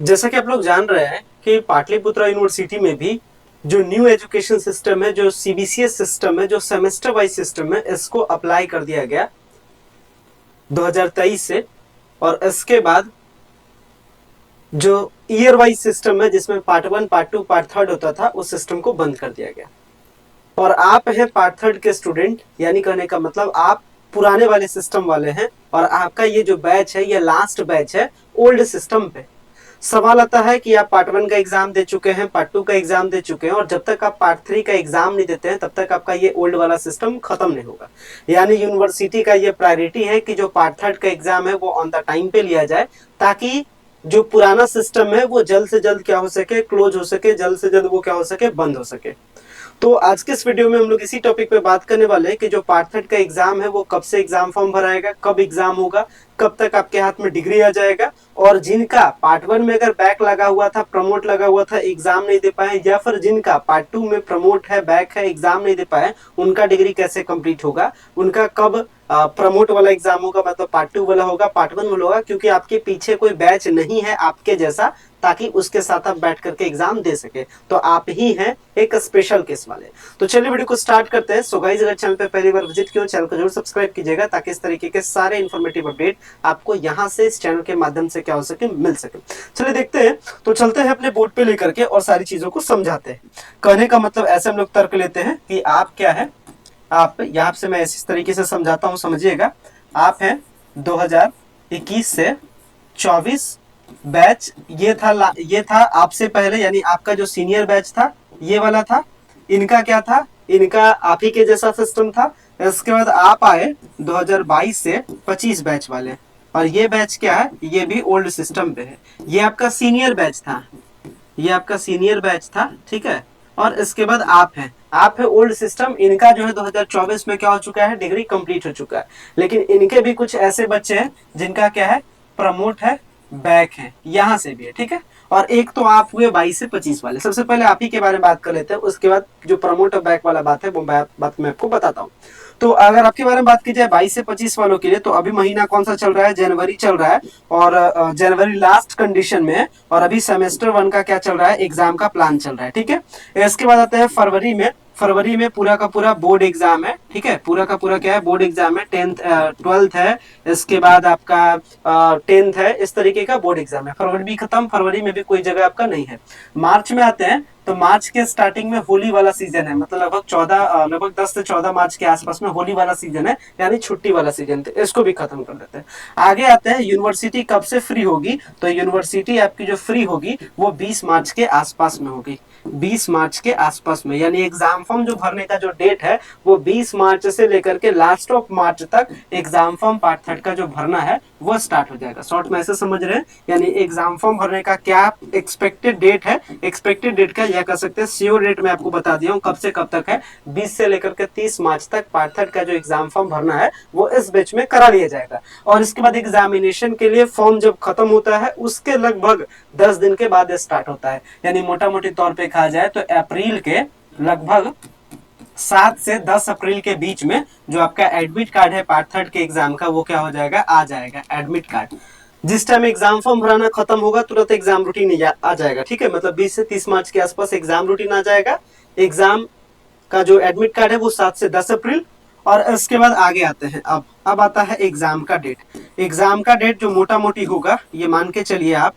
जैसा कि आप लोग जान रहे हैं कि पाटलिपुत्रा यूनिवर्सिटी में भी जो न्यू एजुकेशन सिस्टम है, जो सीबीसीएस सिस्टम है, जो सेमेस्टर वाइज सिस्टम है, इसको अप्लाई कर दिया गया 2023 से। और इसके बाद जो ईयर वाइज सिस्टम है, जिसमें पार्ट 1, पार्ट 2, पार्ट 3 होता था, उस सिस्टम को बंद कर दिया गया। और आप हैं पार्ट 3 के स्टूडेंट, यानी कहने का मतलब आप पुराने वाले सिस्टम वाले हैं और आपका ये जो बैच है, ये लास्ट बैच है ओल्ड सिस्टम पे। सवाल आता है कि आप पार्ट 1 का एग्जाम दे चुके हैं, पार्ट 2 का एग्जाम दे चुके हैं, और जब तक आप पार्ट 3 का एग्जाम नहीं देते हैं तब तक आपका ये ओल्ड वाला सिस्टम खत्म नहीं होगा। यानी यूनिवर्सिटी का ये प्रायोरिटी है कि जो पार्ट 3 का एग्जाम है वो ऑन द टाइम पे लिया जाए, ताकि जो पुराना सिस्टम है वो जल्द से जल्द क्या हो सके, क्लोज हो सके, जल्द से जल्द वो क्या हो सके, बंद हो सके। तो आज के इस वीडियो में हम लोग इसी टॉपिक पे बात करने वाले हैं कि जो पार्ट 3 का एग्जाम है वो कब से एग्जाम फॉर्म भराएगा, कब एग्जाम होगा, कब तक आपके हाथ में डिग्री आ जाएगा, और जिनका पार्ट 1 में अगर बैक लगा हुआ था, प्रमोट लगा हुआ था, एग्जाम नहीं दे पाए, या फिर जिनका पार्ट 2 में प्रमोट है, बैक है, एग्जाम नहीं दे पाए, उनका डिग्री कैसे कंप्लीट होगा, उनका कब प्रमोट वाला एग्जाम होगा, मतलब पार्ट 2 वाला होगा, पार्ट 1 वाला होगा, क्योंकि आपके पीछे कोई बैच नहीं है आपके जैसा, ताकि उसके साथ आप बैठ करके एग्जाम दे सके। तो आप ही हैं एक स्पेशल केस वाले। तो चलिए वीडियो को स्टार्ट करते हैं। सो गाइस, अगर चैनल पे पहली बार विजिट किया, चैनल को जरूर सब्सक्राइब कीजिएगा, ताकि इस तरीके के सारे इन्फॉर्मेटिव अपडेट आपको यहाँ से इस चैनल के माध्यम से क्या हो सके, मिल सके। चलिए देखते हैं। तो चलते हैं अपने बोर्ड पे लेकर के और सारी चीजों को समझाते हैं। कहने का मतलब ऐसे हम लोग तर्क लेते हैं कि आप क्या है, आप यहाँ से मैं इस तरीके से समझाता हूँ, समझिएगा। आप हैं 2021 से 24 बैच, ये था आपसे पहले, यानी आपका जो सीनियर बैच था ये वाला था। इनका क्या था, इनका आप ही के जैसा सिस्टम था। इसके बाद आप आए 2022 से 25 बैच वाले, और ये बैच क्या है, ये भी ओल्ड सिस्टम पे है। ये आपका सीनियर बैच था, ये आपका सीनियर बैच था, ठीक है। और इसके बाद आप है ओल्ड सिस्टम। इनका जो है 2024 में क्या हो चुका है, डिग्री कंप्लीट हो चुका है। लेकिन इनके भी कुछ ऐसे बच्चे हैं जिनका क्या है, प्रमोट है, बैक है, यहां से भी है, ठीक है। और एक तो आप हुए 22 से 25 वाले। सबसे पहले आप ही के बारे में बात कर लेते हैं, उसके बाद जो प्रमोट और बैक वाला बात है वो बात मैं आपको बताता हूँ। तो अगर आपके बारे में बात की जाए 22 से 25 वालों के लिए, तो अभी महीना कौन सा चल रहा है, जनवरी चल रहा है, और जनवरी लास्ट कंडीशन में है। और अभी सेमेस्टर 1 का क्या चल रहा है, एग्जाम का प्लान चल रहा है, ठीक है। इसके बाद आते हैं फरवरी में पूरा का पूरा बोर्ड एग्जाम है, ठीक है। पूरा का पूरा क्या है, बोर्ड एग्जाम है। 12th है, इसके बाद आपका 10th है, इस तरीके का बोर्ड एग्जाम है। फरवरी भी खत्म, फरवरी में भी कोई जगह आपका नहीं है। मार्च में आते हैं, तो मार्च के स्टार्टिंग में होली वाला सीजन है, मतलब लगभग 10 से 14 मार्च के आसपास में होली वाला सीजन है, यानी छुट्टी वाला सीजन। तो इसको भी खत्म कर देते हैं। आगे आते हैं, यूनिवर्सिटी कब से फ्री होगी। तो यूनिवर्सिटी आपकी जो फ्री होगी वो 20 मार्च के आसपास में होगी, 20 मार्च के आसपास में। यानी एग्जाम फॉर्म जो भरने का जो डेट है वो 20 मार्च से लेकर के लास्ट ऑफ मार्च तक एग्जाम फॉर्म पार्ट 3 का जो भरना है वो स्टार्ट हो जाएगा। शॉर्ट में ऐसे समझ रहे हैं, यानी एग्जाम फॉर्म भरने का क्या एक्सपेक्टेड डेट है, एक्सपेक्टेड डेट का, यह कह सकते हैं श्योर डेट मैं आपको बता दिया हूँ कब से कब तक है। 20 से लेकर के 30 मार्च तक पार्ट 3 का जो एग्जाम फॉर्म भरना है वो इस बैच में करा लिया जाएगा। और इसके बाद एग्जामिनेशन के लिए फॉर्म जब खत्म होता है उसके लगभग 10 दिन के बाद स्टार्ट होता है। यानी मोटा मोटी तौर पे कहा जाए तो अप्रैल के लगभग 7 से 10 अप्रैल के बीच में जो आपका एडमिट कार्ड है पार्ट 3 के एग्जाम का, वो क्या हो जाएगा, आ जाएगा एडमिट कार्ड। जिस टाइम एग्जाम फॉर्म भराना खत्म होगा तुरंत एग्जाम रूटीन आ जाएगा, ठीक है। मतलब 20 से 30 मार्च के आसपास एग्जाम रूटीन आ जाएगा। एग्जाम का जो एडमिट कार्ड है वो 7 से 10 अप्रैल। और इसके बाद आगे आते हैं, अब आता है एग्जाम का डेट। एग्जाम का डेट जो मोटा मोटी होगा, ये मान के चलिए आप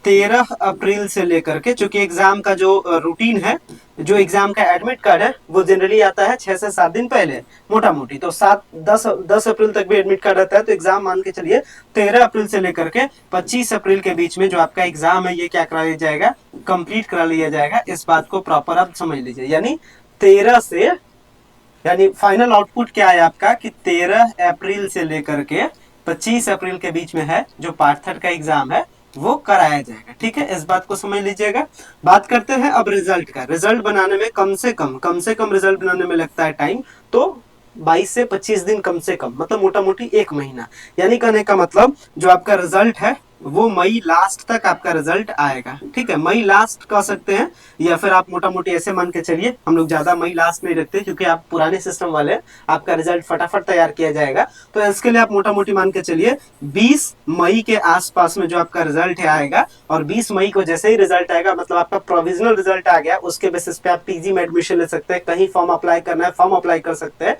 13 अप्रैल से लेकर के, चूंकि एग्जाम का जो रूटीन है, जो एग्जाम का एडमिट कार्ड है वो जनरली आता है 6 से 7 दिन पहले मोटा मोटी। तो 10 अप्रैल तक भी एडमिट कार्ड आता है। तो एग्जाम मान के चलिए 13 अप्रैल से लेकर के 25 अप्रैल के बीच में जो आपका एग्जाम है ये क्या करा लिया जाएगा, कंप्लीट करा लिया जाएगा। इस बात को प्रॉपर आप समझ लीजिए। यानी 13 से, यानी फाइनल आउटपुट क्या है आपका कि 13 अप्रैल से लेकर के 25 अप्रैल के बीच में है जो पार्ट 3 का एग्जाम है वो कराया जाएगा, ठीक है। इस बात को समझ लीजिएगा। बात करते हैं अब रिजल्ट का। रिजल्ट बनाने में कम से कम रिजल्ट बनाने में लगता है टाइम, तो 22 से 25 दिन कम से कम, मतलब मोटा मोटी 1 महीना। यानी कहने का मतलब जो आपका रिजल्ट है वो मई लास्ट तक आपका रिजल्ट आएगा। ठीक है, मई लास्ट कह सकते हैं, या फिर आप मोटा मोटी ऐसे मान के चलिए, हम लोग ज्यादा मई लास्ट नहीं रखते क्योंकि आप पुराने सिस्टम वाले हैं, आपका रिजल्ट फटाफट तैयार किया जाएगा। तो इसके लिए आप मोटा मोटी मान के चलिए 20 मई के आसपास में जो आपका रिजल्ट है आएगा। और 20 मई को जैसे ही रिजल्ट आएगा, मतलब आपका प्रोविजनल रिजल्ट आ गया, उसके बेसिस पे आप पीजी में एडमिशन ले सकते हैं, कहीं फॉर्म अप्लाई करना है फॉर्म अप्लाई कर सकते हैं।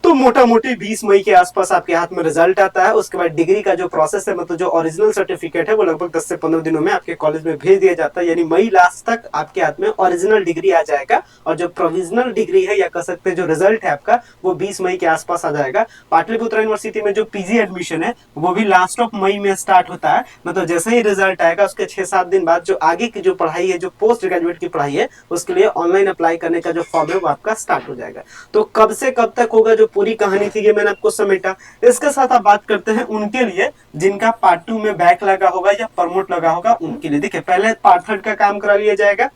तो मोटा मोटी 20 मई के आसपास आपके हाथ में रिजल्ट आता है। उसके बाद डिग्री का जो प्रोसेस है, मतलब जो ओरिजिनल सर्टिफिकेट है, वो लगभग 10 से 15 दिनों में आपके कॉलेज में भेज दिया जाता है। यानी मई लास्ट तक आपके हाथ में ओरिजिनल डिग्री आ जाएगा, और जो प्रोविजनल डिग्री है या कह सकते हैं जो रिजल्ट है आपका, वो 20 मई के आसपास आ जाएगा। पाटलिपुत्र यूनिवर्सिटी में जो पीजी एडमिशन है वो भी लास्ट ऑफ मई में स्टार्ट होता है। मतलब जैसे ही रिजल्ट आएगा उसके 6-7 दिन बाद जो आगे की जो पढ़ाई है, जो पोस्ट ग्रेजुएट की पढ़ाई है, उसके लिए ऑनलाइन अप्लाई करने का जो फॉर्म है वो आपका स्टार्ट हो जाएगा। तो कब से कब तक होगा, जो पूरी कहानी थी ये मैंने आपको समेटा। इसके साथ आप बात करते हैं उनके लिए जिनका पार्ट 2 में बैक लगा होगा या प्रमोट लगा होगा, उनके लिए देखिए पहले पार्ट 3 का काम करा लिया जाएगा।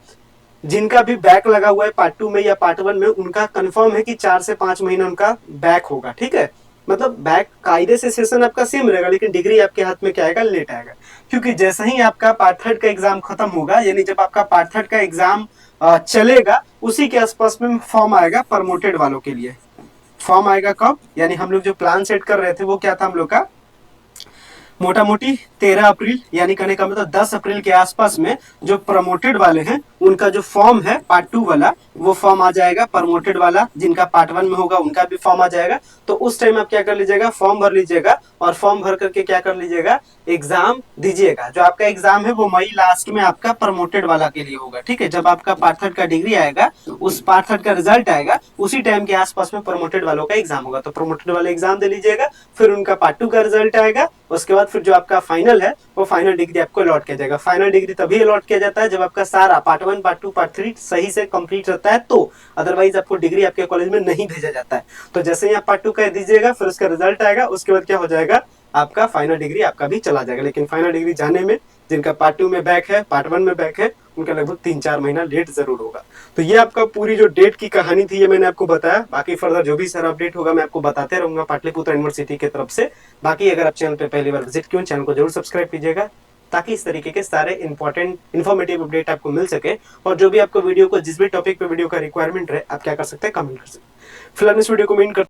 जिनका भी बैक लगा हुआ है पार्ट 2 में या पार्ट 1 में, उनका कंफर्म है कि 4 से 5 महीना उनका बैक होगा। ठीक है, मतलब बैक कायदे से सेशन आपका सेम रहेगा, लेकिन डिग्री आपके हाथ में क्या आएगा, लेट आएगा। क्योंकि जैसे ही आपका पार्ट 3 का एग्जाम खत्म होगा, यानी जब आपका पार्ट 3 का एग्जाम चलेगा, उसी के आसपास में फॉर्म आएगा प्रमोटेड वालों के लिए। फॉर्म आएगा कब, यानी हम लोग जो प्लान सेट कर रहे थे वो क्या था हम लोग का, मोटा मोटी 13 अप्रैल, यानी कहने का मतलब 10 अप्रैल के आसपास में जो प्रमोटेड वाले हैं उनका जो फॉर्म है पार्ट 2 वाला, वो फॉर्म आ जाएगा। प्रमोटेड वाला जिनका पार्ट 1 में होगा उनका भी फॉर्म आ जाएगा। तो उस टाइम आप क्या कर लीजिएगा, फॉर्म भर लीजिएगा, और फॉर्म भर करके क्या कर लीजिएगा, एग्जाम दीजिएगा। जो आपका एग्जाम है वो मई लास्ट में आपका प्रमोटेड वाला के लिए होगा। ठीक है, जब आपका पार्ट 3 का डिग्री आएगा, उस पार्ट 3 का रिजल्ट आएगा, उसी टाइम के आसपास में प्रमोटेड वालों का एग्जाम होगा। तो प्रमोटेड वाला एग्जाम दे लीजिएगा, फिर उनका पार्ट 2 का रिजल्ट आएगा, उसके बाद फिर जो आपका फाइनल है वो फाइनल डिग्री आपको अलॉट किया जाएगा। फाइनल डिग्री तभी अलॉट किया जाता है जब आपका सारा पार्ट 1 पार्ट 2 पार्ट 3 सही से कंप्लीट रहता है, तो अदरवाइज आपको डिग्री आपके कॉलेज में नहीं भेजा जाता है। तो जैसे ही आप पार्ट 2 का दीजिएगा, फिर उसका रिजल्ट आएगा, उसके बाद क्या हो जाएगा, आपका फाइनल डिग्री आपका भी चला जाएगा। लेकिन फाइनल डिग्री जाने में जिनका पार्ट 2 में बैक है, पार्ट 1 में बैक है, उनका लगभग 3-4 महीना लेट जरूर होगा। तो ये आपका पूरी जो डेट की कहानी थी ये मैंने आपको बताया। बाकी फर्दर जो भी सारा अपडेट होगा मैं आपको बताते रहूंगा पाटलिपुत्र यूनिवर्सिटी की तरफ से। बाकी अगर आप चैनल पे पहली बार विजिट किए, चैनल को जरूर सब्सक्राइब कीजिएगा, ताकि इस तरीके के सारे इंपॉर्टेंट इन्फॉर्मेटिव अपडेट आपको मिल सके। और जो भी आपको वीडियो को जिस भी टॉपिक पे वीडियो का रिक्वायरमेंट रहे, आप क्या कर सकते हैं, कमेंट कर सकते हैं। फिलहाल इस वीडियो को मेन कर